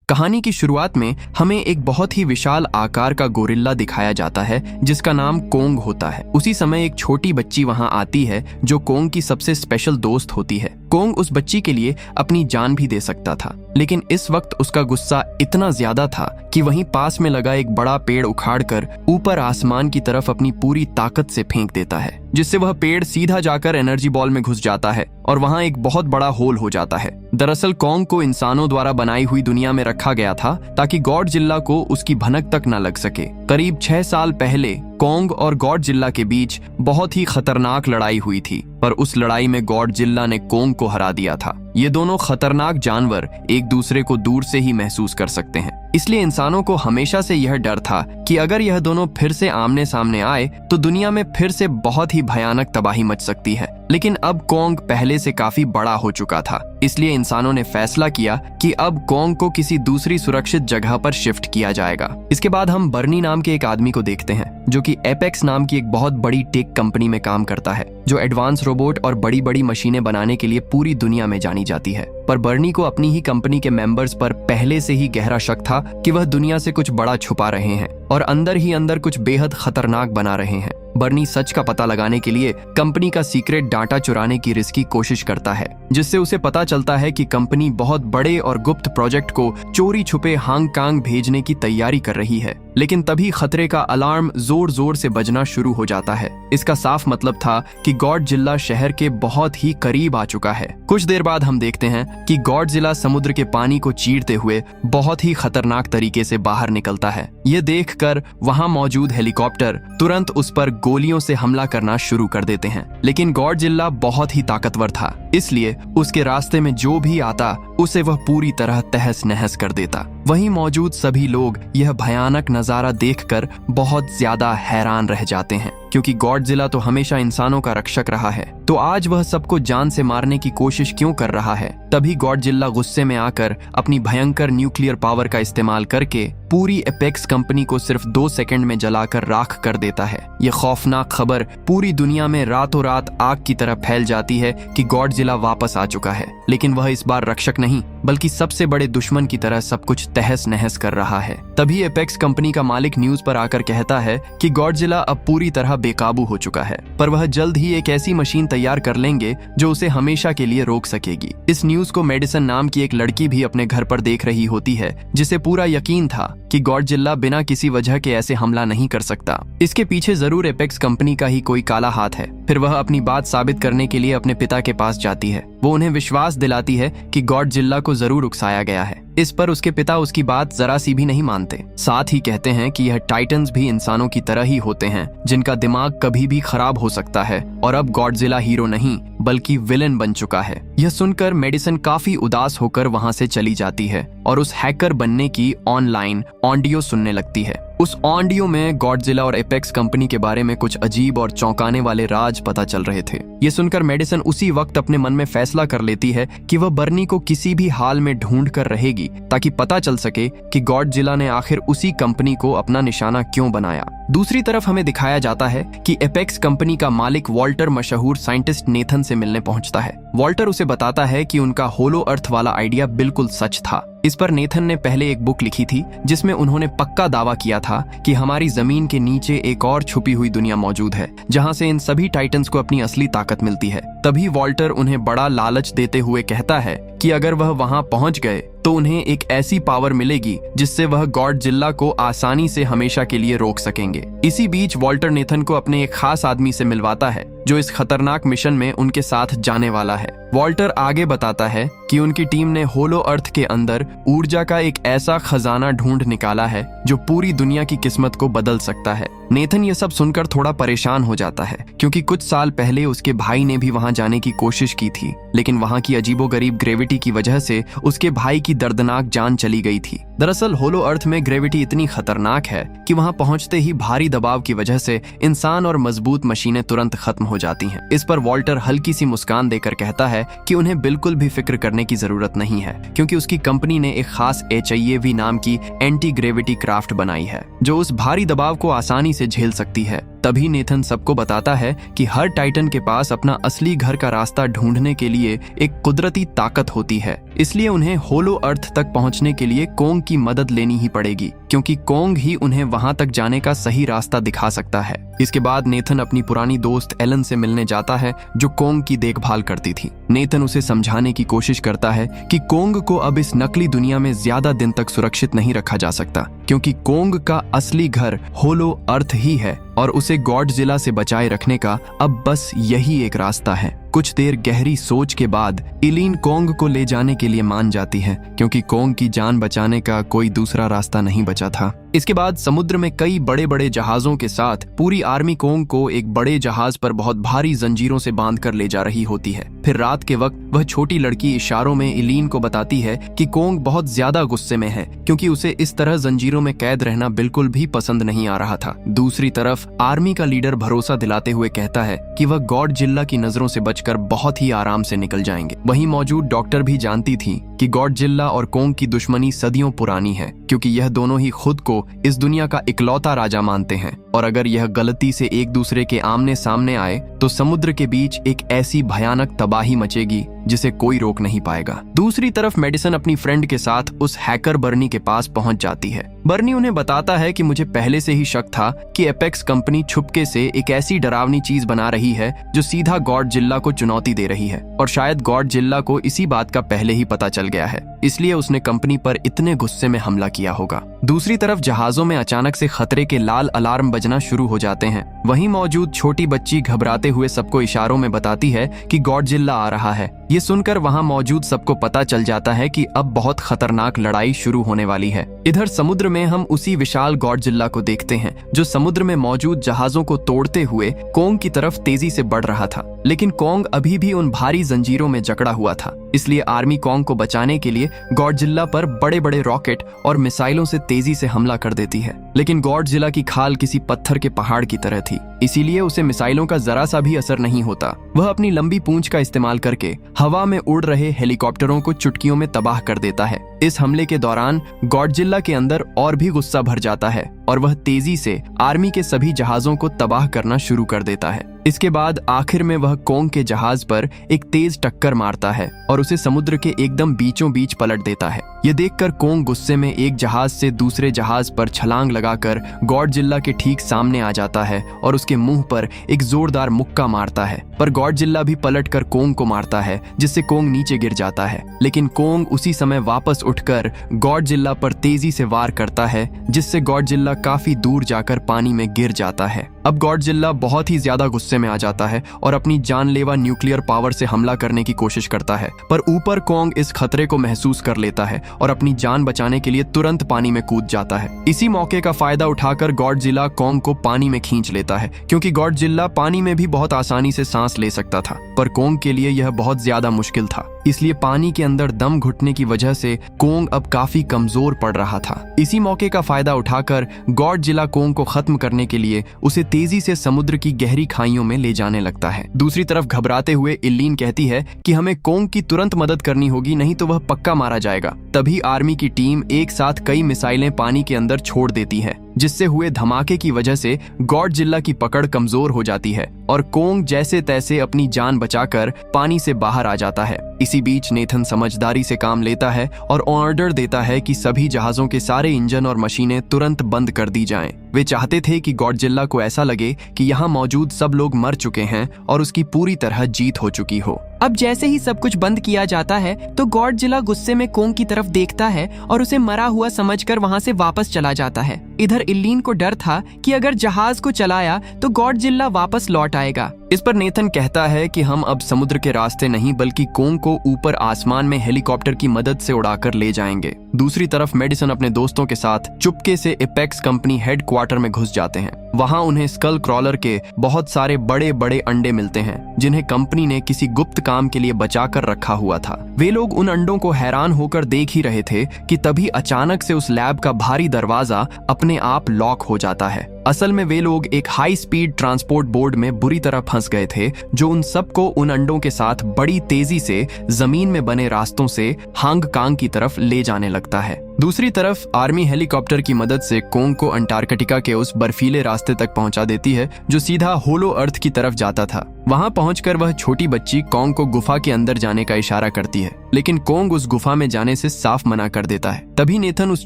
कहानी की शुरुआत में हमें एक बहुत ही विशाल आकार का गोरिल्ला दिखाया जाता है जिसका नाम कोंग होता है। उसी समय एक छोटी बच्ची वहां आती है जो कोंग की सबसे स्पेशल दोस्त होती है। कोंग उस बच्ची के लिए अपनी जान भी दे सकता था, लेकिन इस वक्त उसका गुस्सा इतना ज्यादा था कि वहीं पास में लगा एक बड़ा पेड़ उखाड़कर ऊपर आसमान की तरफ अपनी पूरी ताकत से फेंक देता है, जिससे वह पेड़ सीधा जाकर एनर्जी बॉल में घुस जाता है और वहां एक बहुत बड़ा होल हो जाता है। दरअसल कोंग को इंसानों द्वारा बनाई हुई दुनिया में रखा गया था ताकि गॉडजिला को उसकी भनक तक न लग सके। करीब 6 साल पहले कोंग और गॉडजिला के बीच बहुत ही खतरनाक लड़ाई हुई थी, पर उस लड़ाई में गॉडजिला ने कोंग को हरा दिया था। ये दोनों खतरनाक जानवर एक दूसरे को दूर से ही महसूस कर सकते हैं, इसलिए इंसानों को हमेशा से यह डर था कि अगर यह दोनों फिर से आमने सामने आए तो दुनिया में फिर से बहुत ही भयानक तबाही मच सकती है। लेकिन अब कोंग पहले से काफी बड़ा हो चुका था, इसलिए इंसानों ने फैसला किया कि अब कोंग को किसी दूसरी सुरक्षित जगह पर शिफ्ट किया जाएगा। इसके बाद हम बर्नी नाम के एक आदमी को देखते हैं जो कि एपेक्स नाम की एक बहुत बड़ी टेक कंपनी में काम करता है, जो एडवांस रोबोट और बड़ी बड़ी मशीनें बनाने के लिए पूरी दुनिया में जानी जाती है। पर बर्नी को अपनी ही कंपनी के मेंबर्स पर पहले से ही गहरा शक था कि वह दुनिया से कुछ बड़ा छुपा रहे हैं और अंदर ही अंदर कुछ बेहद खतरनाक बना रहे हैं। बर्नी सच का पता लगाने के लिए कंपनी का सीक्रेट डाटा चुराने की रिस्की कोशिश करता है, जिससे उसे पता चलता है कि कंपनी बहुत बड़े और गुप्त प्रोजेक्ट को चोरी छुपे हांगकांग भेजने की तैयारी कर रही है। लेकिन तभी खतरे का अलार्म जोर जोर से बजना शुरू हो जाता है। इसका साफ मतलब था कि गॉडजिला शहर के बहुत ही करीब आ चुका है। कुछ देर बाद हम देखते हैं कि गॉडजिला समुद्र के पानी को चीरते हुए बहुत ही खतरनाक तरीके से बाहर निकलता है। ये देखकर वहां मौजूद हेलीकॉप्टर तुरंत उस पर गोलियों से हमला करना शुरू कर देते हैं। लेकिन गॉडजिला बहुत ही ताकतवर था, इसलिए उसके रास्ते में जो भी आता उसे वह पूरी तरह तहस नहस कर देता। वहीं मौजूद सभी लोग यह भयानक नजारा देखकर बहुत ज्यादा हैरान रह जाते हैं, क्योंकि गॉडजिला तो हमेशा इंसानों का रक्षक रहा है, तो आज वह सबको जान से मारने की कोशिश क्यों कर रहा है। तभी गॉडजिला गुस्से में आकर अपनी भयंकर न्यूक्लियर पावर का इस्तेमाल करके पूरी एपेक्स कंपनी को सिर्फ 2 सेकंड में जलाकर राख कर देता है। यह खौफनाक खबर पूरी दुनिया में रातों रात आग की तरह फैल जाती है कि गॉडजिला वापस आ चुका है, लेकिन वह इस बार रक्षक नहीं बल्कि सबसे बड़े दुश्मन की तरह सब कुछ तहस नहस कर रहा है। तभी एपेक्स कंपनी का मालिक न्यूज पर आकर कहता है कि गॉडजिला अब पूरी तरह बेकाबू हो चुका है, पर वह जल्द ही एक ऐसी मशीन तैयार कर लेंगे जो उसे हमेशा के लिए रोक सकेगी। इस न्यूज को मेडिसन नाम की एक लड़की भी अपने घर पर देख रही होती है, जिसे पूरा यकीन था कि गॉडजिला बिना किसी वजह के ऐसे हमला नहीं कर सकता। इसके पीछे जरूर एपेक्स कंपनी का ही कोई काला हाथ है। फिर वह अपनी बात साबित करने के लिए अपने पिता के पास जाती है। वो उन्हें विश्वास दिलाती है कि गॉडजिला को जरूर उकसाया गया है। इस पर उसके पिता उसकी बात जरा सी भी नहीं मानते। साथ ही कहते हैं कि यह टाइटन्स भी इंसानों की तरह ही होते हैं, जिनका दिमाग कभी भी खराब हो सकता है, और अब गॉडजिला हीरो नहीं बल्कि विलेन बन चुका है। यह सुनकर मेडिसन काफी उदास होकर वहां से चली जाती है और उस हैकर बनने की ऑनलाइन ऑडियो सुनने लगती है। उस ऑडियो में गॉडजिला और एपेक्स कंपनी के बारे में कुछ अजीब और चौंकाने वाले राज पता चल रहे थे। ये सुनकर मेडिसन उसी वक्त अपने मन में फैसला कर लेती है कि वह बर्नी को किसी भी हाल में ढूंढ कर रहेगी, ताकि पता चल सके कि गॉडजिला ने आखिर उसी कंपनी को अपना निशाना क्यों बनाया। दूसरी तरफ हमें दिखाया जाता है कि एपेक्स कंपनी का मालिक वॉल्टर मशहूर साइंटिस्ट नेथन से मिलने पहुंचता है। वॉल्टर उसे बताता है कि उनका होलो अर्थ वाला आइडिया बिल्कुल सच था। इस पर नेथन ने पहले एक बुक लिखी थी जिसमें उन्होंने पक्का दावा किया था कि हमारी जमीन के नीचे एक और छुपी हुई दुनिया मौजूद है, जहां से इन सभी टाइटन्स को अपनी असली ताकत मिलती है। तभी वॉल्टर उन्हें बड़ा लालच देते हुए कहता है कि अगर वह वहां पहुंच गए तो उन्हें एक ऐसी पावर मिलेगी जिससे वह गॉडजिला को आसानी से हमेशा के लिए रोक सकेंगे। इसी बीच वॉल्टर नेथन को अपने एक खास आदमी से मिलवाता है जो इस खतरनाक मिशन में उनके साथ जाने वाला है। वॉल्टर आगे बताता है कि उनकी टीम ने होलो अर्थ के अंदर ऊर्जा का एक ऐसा खजाना ढूंढ निकाला है जो पूरी दुनिया की किस्मत को बदल सकता है। नेथन ये सब सुनकर थोड़ा परेशान हो जाता है, क्योंकि कुछ साल पहले उसके भाई ने भी वहां जाने की कोशिश की थी, लेकिन वहां की अजीबोगरीब ग्रेविटी की वजह से उसके भाई की दर्दनाक जान चली गई थी। दरअसल होलो अर्थ में ग्रेविटी इतनी खतरनाक है कि वहां पहुंचते ही भारी दबाव की वजह से इंसान और मजबूत मशीनें तुरंत खत्म हो जाती हैं। इस पर वॉल्टर हल्की सी मुस्कान देकर कहता है कि उन्हें बिल्कुल भी फिक्र करने की जरूरत नहीं है, क्योंकि उसकी कंपनी ने एक खास HIAV नाम की एंटी ग्रेविटी क्राफ्ट बनाई है जो उस भारी दबाव को आसानी से झेल सकती है। तभी नेथन सबको बताता है कि हर टाइटन के पास अपना असली घर का रास्ता ढूंढने के लिए एक कुदरती ताकत होती है, इसलिए उन्हें होलो अर्थ तक पहुंचने के लिए कोंग की मदद लेनी ही पड़ेगी, क्योंकि कोंग ही उन्हें वहां तक जाने का सही रास्ता दिखा सकता है। इसके बाद नेथन अपनी पुरानी दोस्त एलन से मिलने जाता है, जो कोंग की देखभाल करती थी। नेथन उसे समझाने की कोशिश करता है कि कोंग को अब इस नकली दुनिया में ज्यादा दिन तक सुरक्षित नहीं रखा जा सकता, क्योंकि कोंग का असली घर होलो अर्थ ही है और उसे गॉडजिला से बचाए रखने का अब बस यही एक रास्ता है। कुछ देर गहरी सोच के बाद इलीन कोंग को ले जाने के लिए मान जाती है, क्योंकि कोंग की जान बचाने का कोई दूसरा रास्ता नहीं बचा था। इसके बाद समुद्र में कई बड़े बड़े जहाजों के साथ पूरी आर्मी कोंग को एक बड़े जहाज पर बहुत भारी जंजीरों से बांध कर ले जा रही होती है। फिर रात के वक्त वह छोटी लड़की इशारों में इलीन को बताती है कि कोंग बहुत ज्यादा गुस्से में है, क्योंकि उसे इस तरह जंजीरों में कैद रहना बिल्कुल भी पसंद नहीं आ रहा था। दूसरी तरफ आर्मी का लीडर भरोसा दिलाते हुए कहता है कि वह गॉडजिला की नजरों से बचकर बहुत ही आराम से निकल जाएंगे। वहीं मौजूद डॉक्टर भी जानती थी कि गॉडजिला और कोंग की दुश्मनी सदियों पुरानी है, क्योंकि यह दोनों ही खुद को इस दुनिया का इकलौता राजा मानते हैं, और अगर यह गलती से एक दूसरे के आमने सामने आए तो समुद्र के बीच एक ऐसी भयानक तबाही मचेगी जिसे कोई रोक नहीं पाएगा। दूसरी तरफ मेडिसन अपनी फ्रेंड के साथ उस हैकर बर्नी के पास पहुंच जाती है। बर्नी उन्हें बताता है कि मुझे पहले से ही शक था कि एपेक्स कंपनी छुपके से एक ऐसी डरावनी चीज बना रही है जो सीधा गॉडजिला को चुनौती दे रही है, और शायद गॉडजिला को इसी बात का पहले ही पता चल गया है, इसलिए उसने कंपनी पर इतने गुस्से में हमला किया होगा। दूसरी तरफ जहाजों में अचानक से खतरे के लाल अलार्म बजना शुरू हो जाते हैं। वहीं मौजूद छोटी बच्ची घबराते हुए सबको इशारों में बताती है कि गॉडजिला आ रहा है। ये सुनकर वहां मौजूद सबको पता चल जाता है कि अब बहुत खतरनाक लड़ाई शुरू होने वाली है। इधर समुद्र में हम उसी विशाल गॉडजिला को देखते हैं, जो समुद्र में मौजूद जहाजों को तोड़ते हुए कोंग की तरफ तेजी से बढ़ रहा था। लेकिन कोंग अभी भी उन भारी जंजीरों में जकड़ा हुआ था, इसलिए आर्मी कोंग को बचाने के लिए गॉडजिला पर बड़े बड़े रॉकेट और मिसाइलों से तेजी से हमला कर देती है। लेकिन गॉडजिला की खाल किसी पत्थर के पहाड़ की तरह थी, इसीलिए उसे मिसाइलों का जरा सा भी असर नहीं होता। वह अपनी लंबी पूंछ का इस्तेमाल करके हवा में उड़ रहे हेलीकॉप्टरों को चुटकियों में तबाह कर देता है। इस हमले के दौरान गॉडजिला के अंदर और भी गुस्सा भर जाता है और वह तेजी से आर्मी के सभी जहाजों को तबाह करना शुरू कर देता है। इसके बाद आखिर में वह कोंग के जहाज पर एक तेज टक्कर मारता है और उसे समुद्र के एकदम बीचों बीच पलट देता है। यह देखकर कोंग गुस्से में एक जहाज से दूसरे जहाज पर छलांग लगाकर गॉडजिला के ठीक सामने आ जाता है और उसके मुंह पर एक जोरदार मुक्का मारता है, पर गॉडजिला भी पलटकर कोंग को मारता है, जिससे कोंग नीचे गिर जाता है। लेकिन कोंग उसी समय वापस उठकर गॉडजिला पर तेजी से वार करता है, जिससे गॉडजिला काफी दूर जाकर पानी में गिर जाता है। अब गॉडजिला बहुत ही ज्यादा गुस्से में आ जाता है और अपनी जानलेवा न्यूक्लियर पावर से हमला करने की कोशिश करता है, पर ऊपर कोंग इस खतरे को महसूस कर लेता है और अपनी जान बचाने के लिए तुरंत पानी में कूद जाता है। इसी मौके का फायदा उठाकर गॉडजिला कोंग को पानी में खींच लेता है, क्योंकि गॉडजिला पानी में भी बहुत आसानी से सांस ले सकता था, पर कोंग के लिए यह बहुत ज्यादा मुश्किल था, इसलिए पानी के अंदर दम घुटने की वजह से कोंग अब काफी कमजोर पड़ रहा था। इसी मौके का फायदा उठाकर गॉडजिला कोंग को खत्म करने के लिए उसे तेजी से समुद्र की गहरी खाइयों में ले जाने लगता है। दूसरी तरफ घबराते हुए इलीन कहती है कि हमें कोंग की तुरंत मदद करनी होगी, नहीं तो वह पक्का मारा जाएगा। तभी आर्मी की टीम एक साथ कई मिसाइलें पानी के अंदर छोड़ देती है, जिससे हुए धमाके की वजह से गॉडजिला की पकड़ कमजोर हो जाती है और कोंग जैसे तैसे अपनी जान बचाकर पानी से बाहर आ जाता है। इसी बीच नेथन समझदारी से काम लेता है और ऑर्डर देता है कि सभी जहाजों के सारे इंजन और मशीनें तुरंत बंद कर दी जाएं। वे चाहते थे कि गॉडजिला को ऐसा लगे कि यहाँ मौजूद सब लोग मर चुके हैं और उसकी पूरी तरह जीत हो चुकी हो। अब जैसे ही सब कुछ बंद किया जाता है तो गॉडजिला गुस्से में कोंग की तरफ देखता है और उसे मरा हुआ समझकर वहां से वापस चला जाता है। इधर इलीन को डर था कि अगर जहाज को चलाया तो गॉडजिला वापस लौट आएगा। इस पर नेथन कहता है कि हम अब समुद्र के रास्ते नहीं बल्कि कोंग को ऊपर आसमान में हेलीकॉप्टर की मदद से उड़ाकर ले जाएंगे। दूसरी तरफ मेडिसन अपने दोस्तों के साथ चुपके से एपेक्स कंपनी हेडक्वार्टर में घुस जाते हैं। वहां उन्हें स्कल क्रॉलर के बहुत सारे बड़े बड़े अंडे मिलते हैं, जिन्हें कंपनी ने किसी गुप्त काम के लिए बचा कर रखा हुआ था। वे लोग उन अंडों को हैरान होकर देख ही रहे थे कि तभी अचानक से उस लैब का भारी दरवाजा अपने आप लॉक हो जाता है असल में वे लोग एक हाई स्पीड ट्रांसपोर्ट बोर्ड में बुरी तरह फंस गए थे, जो उन सबको उन अंडों के साथ बड़ी तेजी से जमीन में बने रास्तों से हांगकांग की तरफ ले जाने लगता है। दूसरी तरफ आर्मी हेलीकॉप्टर की मदद से कोंग को अंटार्कटिका के उस बर्फीले रास्ते तक पहुंचा देती है जो सीधा होलो अर्थ की तरफ जाता था। वहां पहुंचकर वह छोटी बच्ची कोंग को गुफा के अंदर जाने का इशारा करती है, लेकिन कोंग उस गुफा में जाने से साफ मना कर देता है। तभी नेथन उस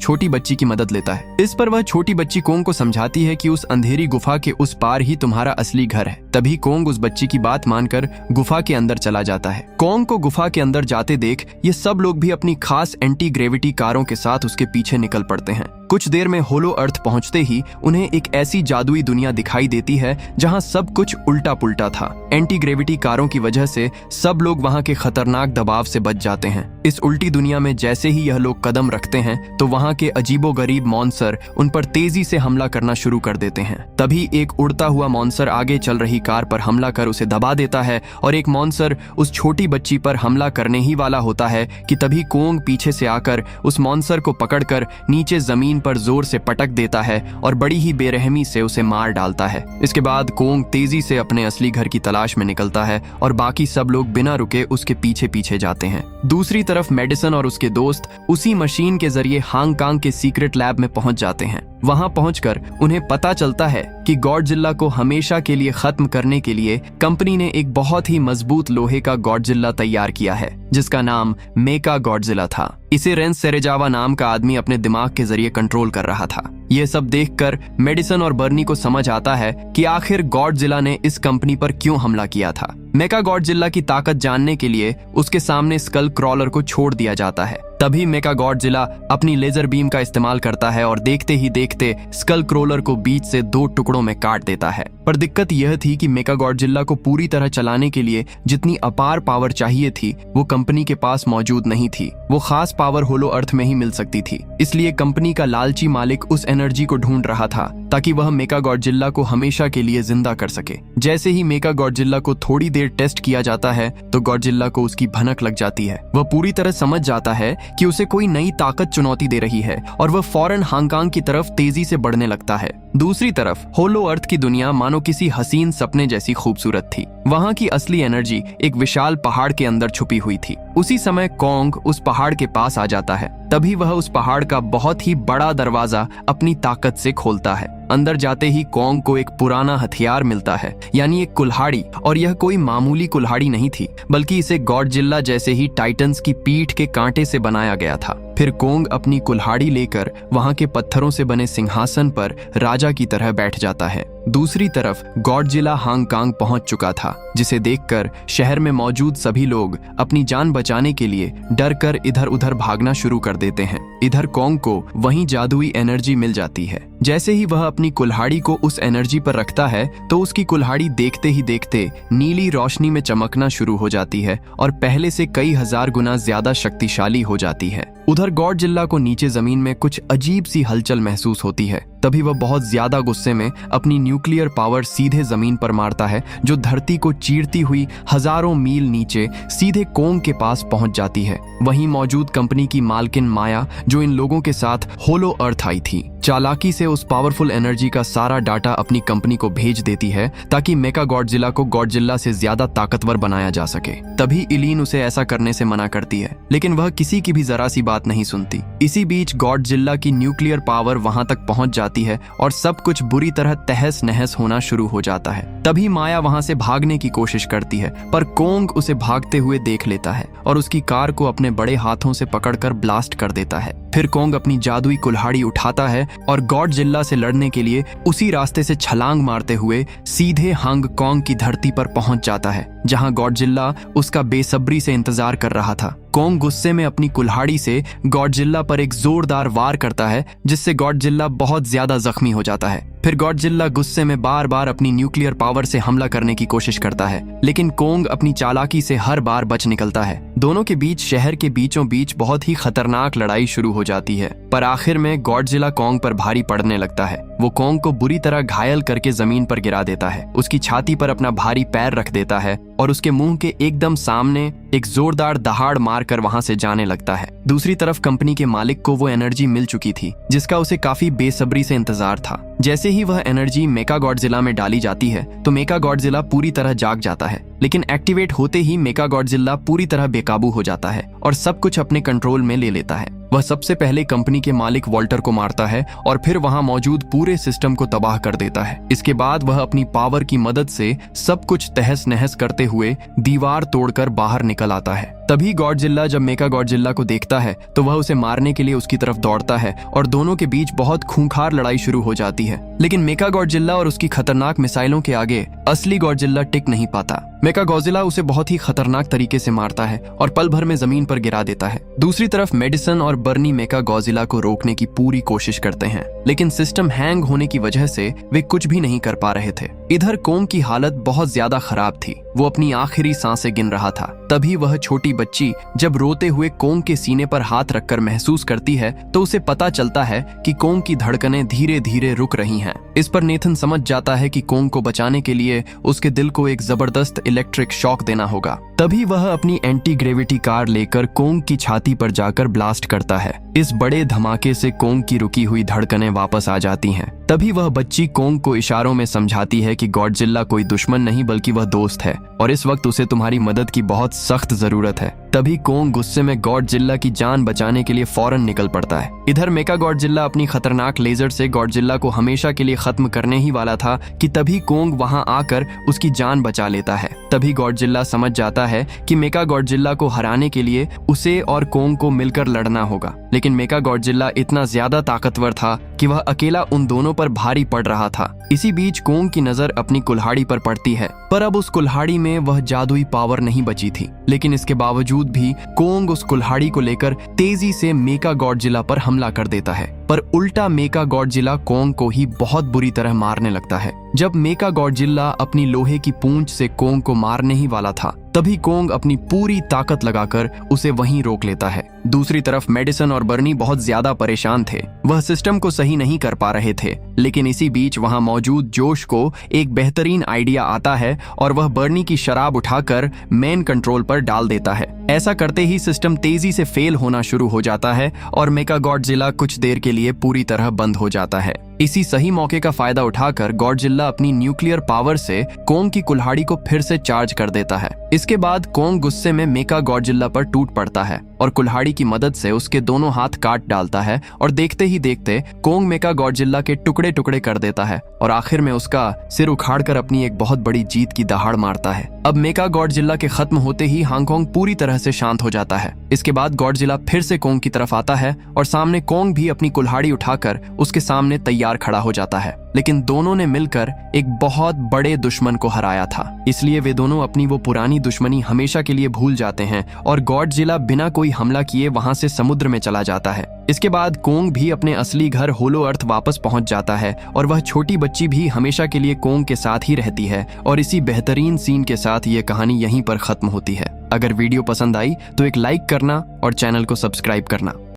छोटी बच्ची की मदद लेता है। इस पर वह छोटी बच्ची कोंग को समझाती है कि उस अंधेरी गुफा के उस पार ही तुम्हारा असली घर है। तभी कोंग उस बच्ची की बात मानकर गुफा के अंदर चला जाता है। कोंग को गुफा के अंदर जाते देख ये सब लोग भी अपनी खास एंटी ग्रेविटी कारों के साथ उसके पीछे निकल पड़ते हैं। कुछ देर में होलो अर्थ पहुंचते ही उन्हें एक ऐसी जादुई दुनिया दिखाई देती है जहां सब कुछ उल्टा पुल्टा था। एंटी ग्रेविटी कारों की वजह से सब लोग वहां के खतरनाक दबाव से बच जाते हैं। इस उल्टी दुनिया में जैसे ही यह लोग कदम रखते हैं तो वहां के अजीबोगरीब मॉन्स्टर उन पर तेजी से हमला करना शुरू कर देते हैं। तभी एक उड़ता हुआ मॉन्स्टर आगे चल रही कार पर हमला कर उसे दबा देता है और एक मॉन्स्टर उस छोटी बच्ची पर हमला करने ही वाला होता है कि तभी कोंग पीछे से आकर उस मॉन्स्टर को पकड़कर नीचे जमीन पर जोर से पटक देता है और बड़ी ही बेरहमी से उसे मार डालता है। इसके बाद कोंग तेजी से अपने असली घर की तलाश में निकलता है और बाकी सब लोग बिना रुके उसके पीछे पीछे जाते हैं। दूसरी तरफ मेडिसन और उसके दोस्त उसी मशीन के जरिए हांगकांग के सीक्रेट लैब में पहुंच जाते हैं। वहां पहुंचकर उन्हें पता चलता है कि गॉडजिला को हमेशा के लिए खत्म करने के लिए कंपनी ने एक बहुत ही मजबूत लोहे का गॉडजिला तैयार किया है, जिसका नाम मेका गॉडजिला था। इसे रेंस सेरेजावा नाम का आदमी अपने दिमाग के जरिए कंट्रोल कर रहा था। यह सब देखकर मेडिसन और बर्नी को समझ आता है कि आखिर गॉडजिला ने इस कंपनी पर क्यों हमला किया था। मेका गॉडजिला की ताकत जानने के लिए उसके सामने स्कल क्रॉलर को छोड़ दिया जाता है। तभी मेका गॉडजिला अपनी लेजर बीम का इस्तेमाल करता है और देखते ही देखते स्कल क्रॉलर को बीच से 2 टुकड़ों में काट देता है। पर दिक्कत यह थी कि मेका गॉडजिला को पूरी तरह चलाने के लिए जितनी अपार पावर चाहिए थी वो कंपनी के पास मौजूद नहीं थी। वो खास पावर होलो अर्थ में ही मिल सकती थी। इसलिए कंपनी का लालची मालिक उस एनर्जी को ढूंढ रहा था ताकि वह मेका गॉडजिला को हमेशा के लिए जिंदा कर सके। जैसे ही मेका गॉडजिला को थोड़ी देर टेस्ट किया जाता है तो गॉडजिला को उसकी भनक लग जाती है। वह पूरी तरह समझ जाता है कि उसे कोई नई ताकत चुनौती दे रही है और वह फौरन हांगकांग की तरफ तेजी से बढ़ने लगता है। दूसरी तरफ होलो अर्थ की दुनिया मानो किसी हसीन सपने जैसी खूबसूरत थी। वहां की असली एनर्जी एक विशाल पहाड़ के अंदर छुपी हुई थी। उसी समय कोंग उस पहाड़ के पास आ जाता है। तभी वह उस पहाड़ का बहुत ही बड़ा दरवाजा अपनी ताकत से खोलता है। अंदर जाते ही कोंग को एक पुराना हथियार मिलता है, यानी एक कुल्हाड़ी। और यह कोई मामूली कुल्हाड़ी नहीं थी, बल्कि इसे गॉडजिला जैसे ही टाइटन्स की पीठ के कांटे से बनाया गया था। फिर कोंग अपनी कुल्हाड़ी लेकर वहां के पत्थरों से बने सिंहासन पर राजा की तरह बैठ जाता है। दूसरी तरफ गॉडजिला हांगकांग पहुंच चुका था, जिसे देखकर शहर में मौजूद सभी लोग अपनी जान बचाने के लिए डर कर इधर उधर भागना शुरू कर देते हैं। इधर कोंग को वहीं जादुई एनर्जी मिल जाती है। जैसे ही वह अपनी कुल्हाड़ी को उस एनर्जी पर रखता है तो उसकी कुल्हाड़ी देखते ही देखते नीली रोशनी में चमकना शुरू हो जाती है और पहले से कई हजार गुना ज्यादा शक्तिशाली हो जाती है। उधर गॉडजिला को नीचे जमीन में कुछ अजीब सी हलचल महसूस होती है। तभी वह बहुत ज्यादा गुस्से में अपनी न्यूक्लियर पावर सीधे जमीन पर मारता है, जो धरती को चीरती हुई हजारों मील नीचे सीधे कोंग के पास पहुंच जाती है। वहीं मौजूद कंपनी की मालकिन माया, जो इन लोगों के साथ होलो अर्थ आई थी, चालाकी से उस पावरफुल एनर्जी का सारा डाटा अपनी कंपनी को भेज देती है ताकि मेका गॉडजिला को गॉडजिला से ज्यादा ताकतवर बनाया जा सके। तभी इलीन उसे ऐसा करने से मना करती है, लेकिन वह किसी की भी जरा सी बात नहीं सुनती। इसी बीच गॉडजिला की न्यूक्लियर पावर वहां तक पहुंच जाती है और सब कुछ बुरी तरह तहस नहस होना शुरू हो जाता है। तभी माया वहां से भागने की कोशिश करती है, पर कोंग उसे भागते हुए देख लेता है और उसकी कार को अपने बड़े हाथों से पकड़कर ब्लास्ट कर देता है। फिर कोंग अपनी जादुई कुल्हाड़ी उठाता है और गॉडजिला से लड़ने के लिए उसी रास्ते से छलांग मारते हुए सीधे हांगकांग की धरती पर पहुंच जाता है, जहां गॉडजिला उसका बेसब्री से इंतजार कर रहा था। कोंग गुस्से में अपनी कुल्हाड़ी से गॉडजिला पर एक जोरदार वार करता है, जिससे गॉडजिला बहुत ज्यादा जख्मी हो जाता है। फिर गॉडजिला गुस्से में बार बार अपनी न्यूक्लियर पावर से हमला करने की कोशिश करता है, लेकिन कोंग अपनी चालाकी से हर बार बच निकलता है। दोनों के बीच शहर के बीचों बीच बहुत ही खतरनाक लड़ाई शुरू हो जाती है, पर आखिर में गॉडजिला कोंग पर भारी पड़ने लगता है। वो कोंग को बुरी तरह घायल करके जमीन पर गिरा देता है, उसकी छाती पर अपना भारी पैर रख देता है और उसके मुंह के एकदम सामने एक जोरदार दहाड़ मारकर वहां से जाने लगता है। दूसरी तरफ कंपनी के मालिक को वो एनर्जी मिल चुकी थी जिसका उसे काफी बेसब्री से इंतजार था। जैसे ही वह एनर्जी मेका गॉडजिला में डाली जाती है तो मेका गॉडजिला पूरी तरह जाग जाता है, लेकिन एक्टिवेट होते ही मेका गॉडजिला पूरी तरह बेकाबू हो जाता है और सब कुछ अपने कंट्रोल में ले लेता है। वह सबसे पहले कंपनी के मालिक वॉल्टर को मारता है और फिर वहां मौजूद पूरे सिस्टम को तबाह कर देता है। इसके बाद वह अपनी पावर की मदद से सब कुछ तहस नहस करते हुए दीवार तोड़कर बाहर निकल आता है। तभी गॉडजिला जब मेका गॉडजिला को देखता है तो वह उसे मारने के लिए उसकी तरफ दौड़ता है और दोनों के बीच बहुत खूंखार लड़ाई शुरू हो जाती है। लेकिन मेका गॉडजिला और उसकी खतरनाक मिसाइलों के आगे असली गॉडजिला टिक नहीं पाता। मेका गॉडजिला उसे बहुत ही खतरनाक तरीके से मारता है और पल भर में जमीन पर गिरा देता है। दूसरी तरफ मेडिसन और बर्नी मेका गॉडजिला को रोकने की पूरी कोशिश करते हैं, लेकिन सिस्टम हैंग होने की वजह से वे कुछ भी नहीं कर पा रहे थे। इधर कोंग की हालत बहुत ज्यादा खराब थी, वो अपनी आखिरी सांसें गिन रहा था। तभी वह छोटी बच्ची जब रोते हुए कोंग के सीने पर हाथ रखकर महसूस करती है तो उसे पता चलता है कि कोंग की धड़कनें धीरे धीरे रुक रही हैं। इस पर नेथन समझ जाता है कि कोंग को बचाने के लिए उसके दिल को एक जबरदस्त इलेक्ट्रिक शॉक देना होगा। तभी वह अपनी एंटी ग्रेविटी कार लेकर कोंग की छाती पर जाकर ब्लास्ट करता है। इस बड़े धमाके से कोंग की रुकी हुई धड़कनें वापस आ जाती हैं। तभी वह बच्ची कोंग को इशारों में समझाती है कि गॉडजिला कोई दुश्मन नहीं बल्कि वह दोस्त है और इस वक्त उसे तुम्हारी मदद की बहुत सख्त जरूरत है। तभी कोंग गुस्से में गॉडजिला की जान बचाने के लिए फौरन निकल पड़ता है। इधर मेका गॉडजिला अपनी खतरनाक लेजर से गॉडजिला को हमेशा के लिए खत्म करने ही वाला था कि तभी कोंग वहां आकर उसकी जान बचा लेता है। तभी गॉडजिला समझ जाता है कि मेका गॉडजिला को हराने के लिए उसे और कोंग को मिलकर लड़ना होगा, लेकिन मेका गॉडजिला इतना ज्यादा ताकतवर था कि वह अकेला उन दोनों पर भारी पड़ रहा था। इसी बीच कोंग की नजर अपनी कुल्हाड़ी पर पड़ती है, पर अब उस कुल्हाड़ी में वह जादुई पावर नहीं बची थी। लेकिन इसके बावजूद भी कोंग उस कुल्हाड़ी को लेकर तेजी से मेका गॉडजिला पर हमला कर देता है, पर उल्टा मेका गॉडजिला कोंग को ही बहुत बुरी तरह मारने लगता है। जब मेका गॉडजिला अपनी लोहे की पूंछ से कोंग को मारने ही वाला था तभी कोंग अपनी पूरी ताकत लगाकर उसे वहीं रोक लेता है। दूसरी तरफ मेडिसन और बर्नी बहुत ज्यादा परेशान थे, वह सिस्टम को सही नहीं कर पा रहे थे। लेकिन इसी बीच वहां मौजूद जोश को एक बेहतरीन आइडिया आता है और वह बर्नी की शराब उठाकर मेन कंट्रोल पर डाल देता है। ऐसा करते ही सिस्टम तेजी से फेल होना शुरू हो जाता है और मेका गॉडजिला कुछ देर के लिए पूरी तरह बंद हो जाता है। इसी सही मौके का फायदा उठाकर गॉडजिला अपनी न्यूक्लियर पावर से कोंग की कुल्हाड़ी को फिर से चार्ज कर देता है। इसके बाद कोंग गुस्से में मेका गॉडजिला पर टूट पड़ता है और कुल्हाड़ी की मदद से उसके दोनों हाथ काट डालता है और देखते ही देखते कोंग मेका गॉडजिला के टुकड़े टुकड़े कर देता है और आखिर में उसका सिर उखाड़कर अपनी एक बहुत बड़ी जीत की दहाड़ मारता है। अब मेका गॉडजिला के खत्म होते ही हांगकांग पूरी तरह से शांत हो जाता है। इसके बाद गॉडजिला फिर से कोंग की तरफ आता है और सामने कोंग भी अपनी कुल्हाड़ी उठाकर उसके सामने तैयार खड़ा हो जाता है। लेकिन दोनों ने मिलकर एक बहुत बड़े दुश्मन को हराया था, इसलिए वे दोनों अपनी वो पुरानी दुश्मनी हमेशा के लिए भूल जाते हैं और गॉडजिला बिना कोई हमला किए वहां से समुद्र में चला जाता है। इसके बाद कोंग भी अपने असली घर होलो अर्थ वापस पहुंच जाता है और वह छोटी बच्ची भी हमेशा के लिए कोंग के साथ ही रहती है और इसी बेहतरीन सीन के साथ ये कहानी यहीं पर खत्म होती है। अगर वीडियो पसंद आई तो एक लाइक करना और चैनल को सब्सक्राइब करना।